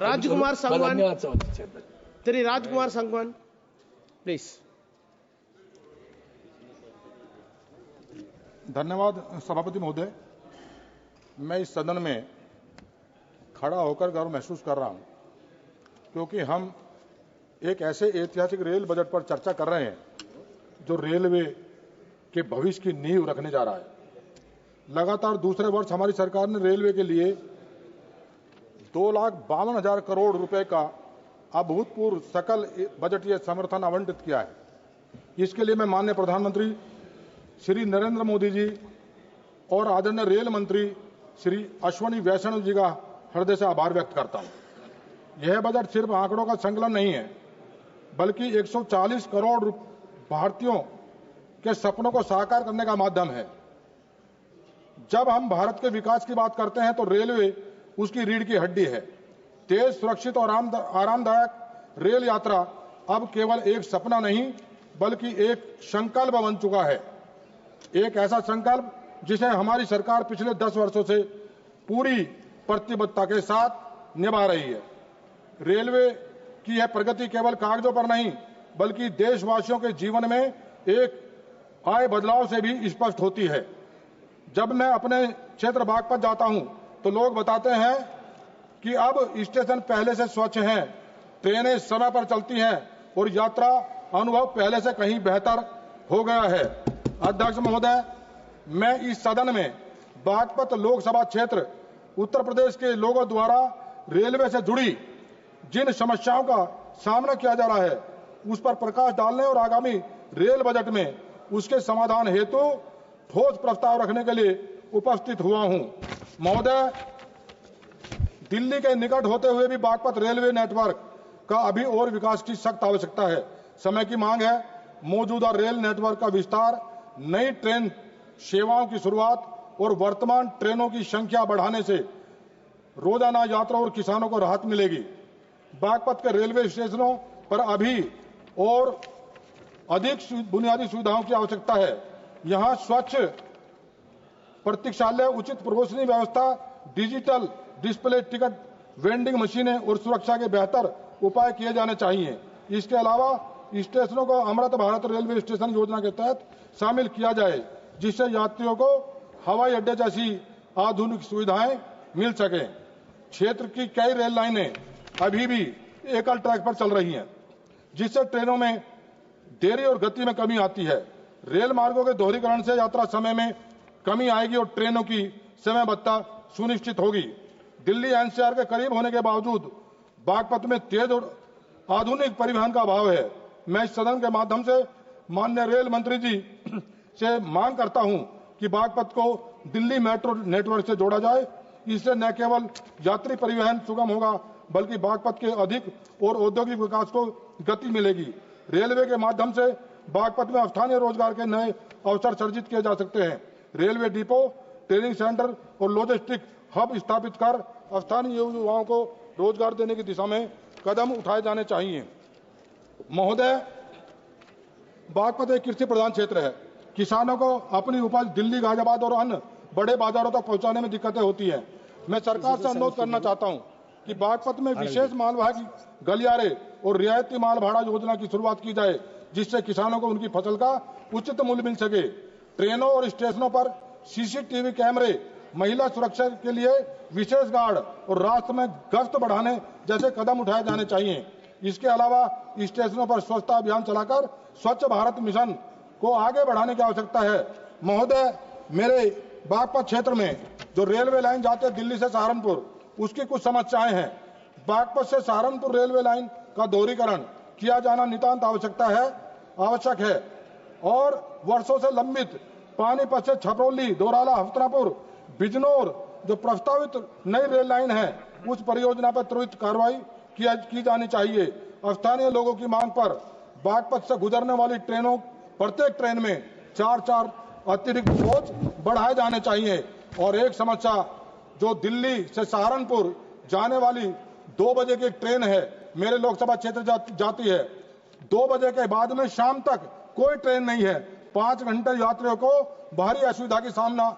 राजकुमार Sangwan, Shri Rajkumar Sangwan, please. धन्यवाद सभापति महोदय। मैं इस सदन में खड़ा होकर गर्व महसूस कर रहा हूं, क्योंकि हम एक ऐसे ऐतिहासिक रेल बजट पर चर्चा कर रहे हैं जो रेलवे के भविष्य की नींव रखने जा रहा है। लगातार दूसरे वर्ष हमारी सरकार ने रेलवे के लिए 2,52,000 करोड़ रुपए का अभूतपूर्व सकल बजटीय समर्थन आवंटित किया है। इसके लिए मैं माननीय प्रधानमंत्री श्री नरेंद्र मोदी जी और आदरणीय रेल मंत्री श्री अश्विनी वैष्णव जी का हृदय से आभार व्यक्त करता हूं। यह बजट सिर्फ आंकड़ों का संकलन नहीं है, बल्कि 140 करोड़ भारतीयों के सपनों को साकार करने का माध्यम है। जब हम भारत के विकास की बात करते हैं तो रेलवे उसकी रीढ़ की हड्डी है। तेज, सुरक्षित और आरामदायक रेल यात्रा अब केवल एक सपना नहीं, बल्कि एक संकल्प बन चुका है। एक ऐसा संकल्प जिसे हमारी सरकार पिछले 10 वर्षों से पूरी प्रतिबद्धता के साथ निभा रही है। रेलवे की यह प्रगति केवल कागजों पर नहीं, बल्कि देशवासियों के जीवन में एक आए बदलाव से भी स्पष्ट होती है। जब मैं अपने क्षेत्र बागपत जाता हूं तो लोग बताते हैं कि अब स्टेशन पहले से स्वच्छ हैं, ट्रेनें समय पर चलती हैं और यात्रा अनुभव पहले से कहीं बेहतर हो गया है। अध्यक्ष महोदय, मैं इस सदन में बागपत लोकसभा क्षेत्र उत्तर प्रदेश के लोगों द्वारा रेलवे से जुड़ी जिन समस्याओं का सामना किया जा रहा है उस पर प्रकाश डालने और आगामी रेल बजट में उसके समाधान हेतु ठोस प्रस्ताव रखने के लिए उपस्थित हुआ हूं। महोदय, दिल्ली के निकट होते हुए भी बागपत रेलवे नेटवर्क का अभी और विकास की सख्त आवश्यकता है। समय की मांग है। मौजूदा रेल नेटवर्क का विस्तार, नई ट्रेन सेवाओं की शुरुआत और वर्तमान ट्रेनों की संख्या बढ़ाने से रोजाना यात्रा और किसानों को राहत मिलेगी। बागपत के रेलवे स्टेशनों पर अभी और अधिक बुनियादी सुविधाओं की आवश्यकता है। यहां स्वच्छ प्रतीक्षालय, उचित रोशनी व्यवस्था, डिजिटल डिस्प्ले, टिकट वेंडिंग मशीनें और सुरक्षा के बेहतर उपाय किए जाने चाहिए। इसके अलावा स्टेशनों को अमृत भारत रेलवे स्टेशन योजना के तहत शामिल किया जाए, जिससे यात्रियों को हवाई अड्डे जैसी आधुनिक सुविधाएं मिल सके। क्षेत्र की कई रेल लाइनें अभी भी एकल ट्रैक पर चल रही हैं, जिससे ट्रेनों में देरी और गति में कमी आती है। रेल मार्गों के दोहरीकरण से यात्रा समय में कमी आएगी और ट्रेनों की समयबद्धता सुनिश्चित होगी। दिल्ली एनसीआर के करीब होने के बावजूद बागपत में तेज और आधुनिक परिवहन का अभाव है। मैं इस सदन के माध्यम से माननीय रेल मंत्री जी से मांग करता हूं कि बागपत को दिल्ली मेट्रो नेटवर्क से जोड़ा जाए। इससे न केवल यात्री परिवहन सुगम होगा, बल्कि बागपत के अधिक और औद्योगिक विकास को गति मिलेगी। रेलवे के माध्यम से बागपत में स्थानीय रोजगार के नए अवसर सृजित किए जा सकते हैं। रेलवे डिपो, ट्रेनिंग सेंटर और लॉजिस्टिक हब स्थापित कर स्थानीय युवाओं को रोजगार देने की दिशा में कदम उठाए जाने चाहिए। महोदय, बागपत एक कृषि प्रधान क्षेत्र है। किसानों को अपनी उपज दिल्ली, गाजियाबाद और अन्य बड़े बाजारों तक पहुंचाने में दिक्कतें होती हैं। मैं सरकार से अनुरोध करना चाहता हूं कि बागपत में विशेष मालवाहक गलियारे और रियायती माल भाड़ा योजना की शुरुआत की जाए, जिससे किसानों को उनकी फसल का उचित मूल्य मिल सके। ट्रेनों और स्टेशनों पर सीसीटीवी कैमरे, महिला सुरक्षा के लिए विशेष गार्ड और रास्ते में गश्त बढ़ाने जैसे कदम उठाए जाने चाहिए। इसके अलावा स्टेशनों पर स्वच्छता अभियान चलाकर स्वच्छ भारत मिशन को आगे बढ़ाने की आवश्यकता है। महोदय, मेरे बागपत क्षेत्र में जो रेलवे लाइन जाते हैं दिल्ली से सहारनपुर, उसकी कुछ समस्याएं हैं। बागपत से सहारनपुर रेलवे लाइन का दोहरीकरण किया जाना नितांत आवश्यक है और वर्षों से लंबित पानीपत से छपरौली, दोराला, हस्तिनापुर, बिजनौर जो प्रस्तावित नई रेल लाइन है, उस परियोजना पर त्वरित कार्रवाई की जानी चाहिए। स्थानीय लोगों की मांग पर बागपत से गुजरने वाली ट्रेनों, प्रत्येक ट्रेन में 4 अतिरिक्त कोच बढ़ाए जाने चाहिए। और एक समस्या, जो दिल्ली से सहारनपुर जाने वाली 2 बजे की ट्रेन है, मेरे लोकसभा क्षेत्र जाती है, 2 बजे के बाद में शाम तक कोई ट्रेन नहीं है। 5 घंटे यात्रियों को भारी असुविधा की सामना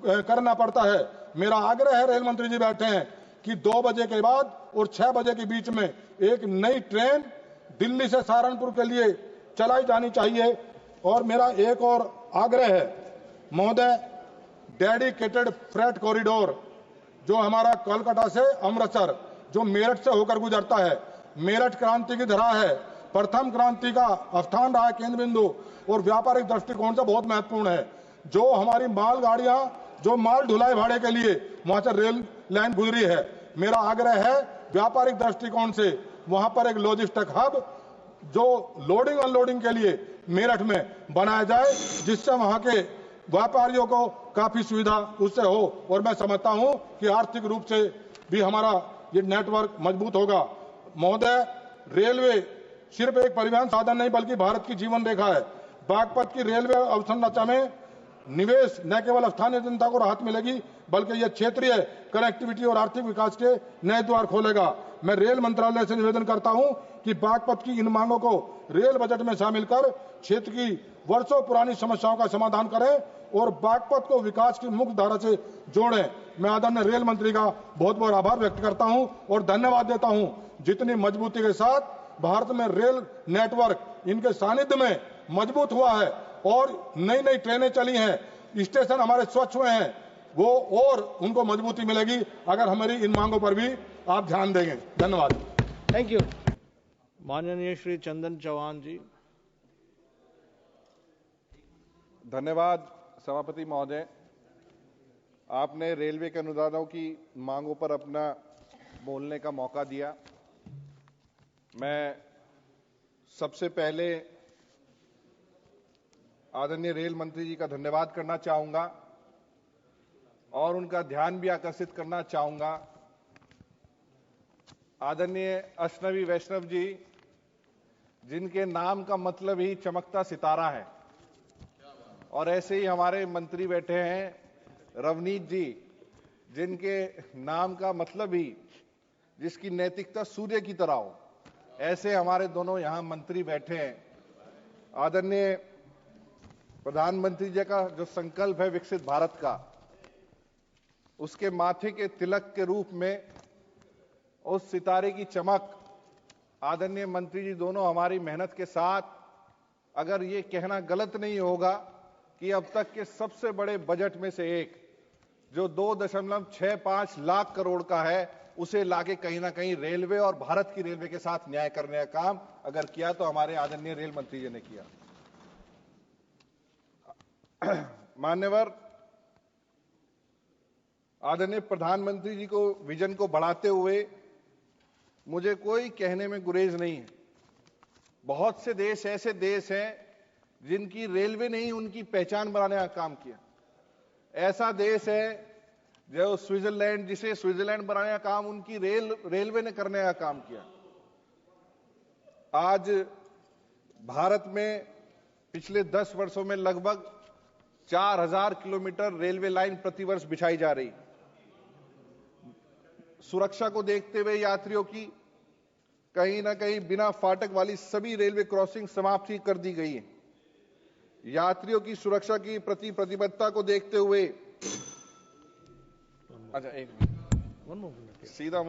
करना पड़ता है। मेरा आग्रह है, रेल मंत्री जी बैठे हैं, कि 2 बजे के बाद और 6 बजे के बीच में एक नई ट्रेन दिल्ली से सहारनपुर के लिए चलाई जानी चाहिए। और मेरा एक और आग्रह है महोदय, डेडिकेटेड फ्रेट कॉरिडोर जो हमारा कोलकाता से अमृतसर जो मेरठ से होकर गुजरता है, मेरठ क्रांति की धरा है, प्रथम क्रांति का स्थान रहा है केंद्र बिंदु और व्यापारिक दृष्टिकोण से बहुत महत्वपूर्ण है। जो हमारी माल गाड़ियां जो माल ढुलाई भाड़े के लिए वहां से रेल लाइन गुजरी है, मेरा आग्रह है व्यापारिक दृष्टिकोण से वहां पर एक लॉजिस्टिक हब जो लोडिंग अनलोडिंग के लिए मेरठ में बनाया जाए, जिससे वहां के व्यापारियों को काफी सुविधा उससे हो। और मैं समझता हूं कि आर्थिक रूप से भी हमारा ये नेटवर्क मजबूत होगा। महोदय, रेलवे सिर्फ एक परिवहन साधन नहीं बल्कि भारत की जीवन रेखा है। बागपत की रेलवे अवसंरचना में निवेश न केवल स्थानीय जनता को राहत मिलेगी बल्कि यह क्षेत्रीय कनेक्टिविटी और आर्थिक विकास के नए द्वार खोलेगा। मैं रेल मंत्रालय से निवेदन करता हूं कि बागपत की इन मांगों को रेल बजट में शामिल कर क्षेत्र की वर्षों पुरानी समस्याओं का समाधान करें और बागपत को विकास की मुख्य धारा से जोड़ें। मैं आदरणीय रेल मंत्री का बहुत बहुत आभार व्यक्त करता हूं और धन्यवाद देता हूं जितनी मजबूती के साथ भारत में रेल नेटवर्क इनके सानिध्य में मजबूत हुआ है और नई नई ट्रेनें चली हैं, स्टेशन हमारे स्वच्छ हुए हैं, वो और उनको मजबूती मिलेगी अगर हमारी इन मांगों पर भी आप ध्यान देंगे। धन्यवाद। Thank you. माननीय श्री चंदन चौहान जी। धन्यवाद सभापति महोदय, आपने रेलवे के अनुदानों की मांगों पर अपना बोलने का मौका दिया। मैं सबसे पहले आदरणीय रेल मंत्री जी का धन्यवाद करना चाहूंगा और उनका ध्यान भी आकर्षित करना चाहूंगा। आदरणीय अश्नवी वैष्णव जी, जिनके नाम का मतलब ही चमकता सितारा है, और ऐसे ही हमारे मंत्री बैठे हैं रवनीत जी, जिनके नाम का मतलब ही जिसकी नैतिकता सूर्य की तरह हो, ऐसे हमारे दोनों यहां मंत्री बैठे हैं। आदरणीय प्रधानमंत्री जी का जो संकल्प है विकसित भारत का, उसके माथे के तिलक के रूप में उस सितारे की चमक आदरणीय मंत्री जी दोनों हमारी मेहनत के साथ, अगर ये कहना गलत नहीं होगा कि अब तक के सबसे बड़े बजट में से एक जो 2.65 लाख करोड़ का है, उसे लाके कहीं ना कहीं रेलवे और भारत की रेलवे के साथ न्याय करने का काम अगर किया तो हमारे आदरणीय रेल मंत्री जी ने किया। मान्यवर, आदरणीय प्रधानमंत्री जी को विजन को बढ़ाते हुए मुझे कोई कहने में गुरेज नहीं है। बहुत से देश ऐसे देश हैं जिनकी रेलवे ने ही उनकी पहचान बनाने का काम किया। ऐसा देश है जो स्विट्जरलैंड, जिसे स्विट्जरलैंड बनाने का काम उनकी रेलवे ने करने का काम किया। आज भारत में पिछले 10 वर्षों में लगभग 4000 किलोमीटर रेलवे लाइन प्रतिवर्ष बिछाई जा रही। सुरक्षा को देखते हुए यात्रियों की कहीं ना कहीं बिना फाटक वाली सभी रेलवे क्रॉसिंग समाप्त ही कर दी गई है। यात्रियों की सुरक्षा की प्रति प्रतिबद्धता को देखते हुए अच्छा एक सीधा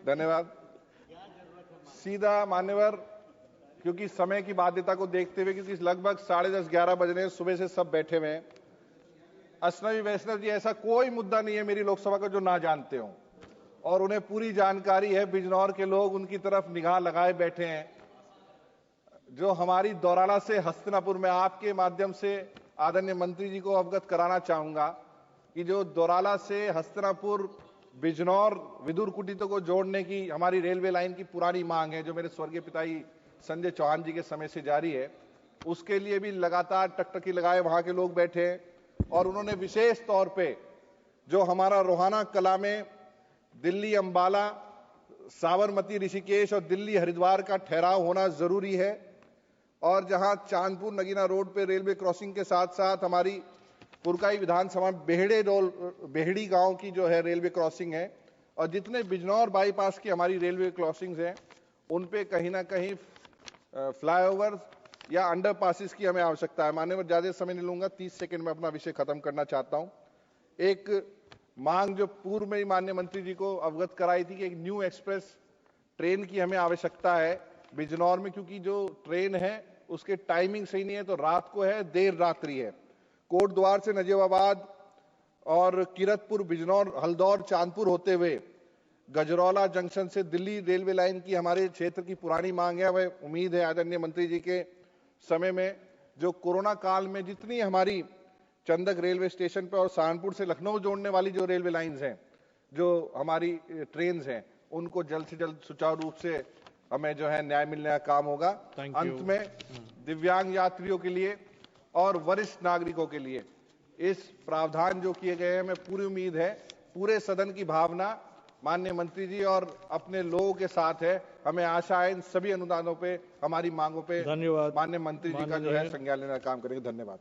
धन्यवाद सीधा मान्यवर, क्योंकि समय की बाध्यता को देखते हुए, क्योंकि लगभग 10:30-11 बज रहे हैं, सुबह से सब बैठे हुए हैं। अश्नवी वैष्णव जी, ऐसा कोई मुद्दा नहीं है मेरी लोकसभा का जो ना जानते हो, और उन्हें पूरी जानकारी है। बिजनौर के लोग उनकी तरफ निगाह लगाए बैठे हैं। जो हमारी दौराला से हस्तिनापुर में आपके माध्यम से आदरणीय मंत्री जी को अवगत कराना चाहूंगा कि जो दौराला से हस्तिनापुर, बिजनौर, विदुर कुटीर को जोड़ने की हमारी रेलवे लाइन की पुरानी मांग है, जो मेरे स्वर्गीय पिताजी संजय चौहान जी के समय से जारी है, उसके लिए भी लगातार टकटकी लगाए वहां के लोग बैठे हैं। और उन्होंने विशेष तौर पे जो हमारा रोहाना कला में दिल्ली अंबाला, साबरमती ऋषिकेश और दिल्ली हरिद्वार का ठहराव होना जरूरी है, और जहां चांदपुर नगीना रोड पे रेलवे क्रॉसिंग के साथ साथ हमारी पुरकाई विधानसभा बेहड़ी गांव की जो है रेलवे क्रॉसिंग है, और जितने बिजनौर बाईपास की हमारी रेलवे क्रॉसिंग्स हैं उन पे कहीं ना कहीं फ्लाईओवर या अंडरपासेस की हमें आवश्यकता है। मान्यवर, ज्यादा समय नहीं लूंगा, 30 सेकंड में अपना विषय खत्म करना चाहता हूं। एक मांग जो पूर्व में ही माननीय मंत्री जी को अवगत कराई थी कि एक न्यू एक्सप्रेस ट्रेन की हमें आवश्यकता है बिजनौर में, क्योंकि जो ट्रेन है उसके टाइमिंग सही नहीं है, तो रात को है, देर रात्रि है। कोटद्वार से नजीबाबाद और किरतपुर, बिजनौर, हल्दौर, चांदपुर होते हुए गजरौला जंक्शन से दिल्ली रेलवे लाइन की हमारे क्षेत्र की पुरानी मांग है। वह उम्मीद है आदरणीय मंत्री जी के समय में जो कोरोना काल में जितनी हमारी चंदक रेलवे स्टेशन पर और सहारनपुर से लखनऊ जोड़ने वाली जो रेलवे लाइंस हैं, जो हमारी ट्रेन हैं, उनको जल्द से जल्द सुचारू रूप से हमें जो है न्याय मिलने का काम होगा। अंत में दिव्यांग यात्रियों के लिए और वरिष्ठ नागरिकों के लिए इस प्रावधान जो किए गए हैं, मैं पूरी उम्मीद है पूरे सदन की भावना माननीय मंत्री जी और अपने लोगों के साथ है। हमें आशा है इन सभी अनुदानों पे, हमारी मांगों पे धन्यवाद माननीय मंत्री जी का जो है संज्ञान लेने का काम करेंगे। धन्यवाद।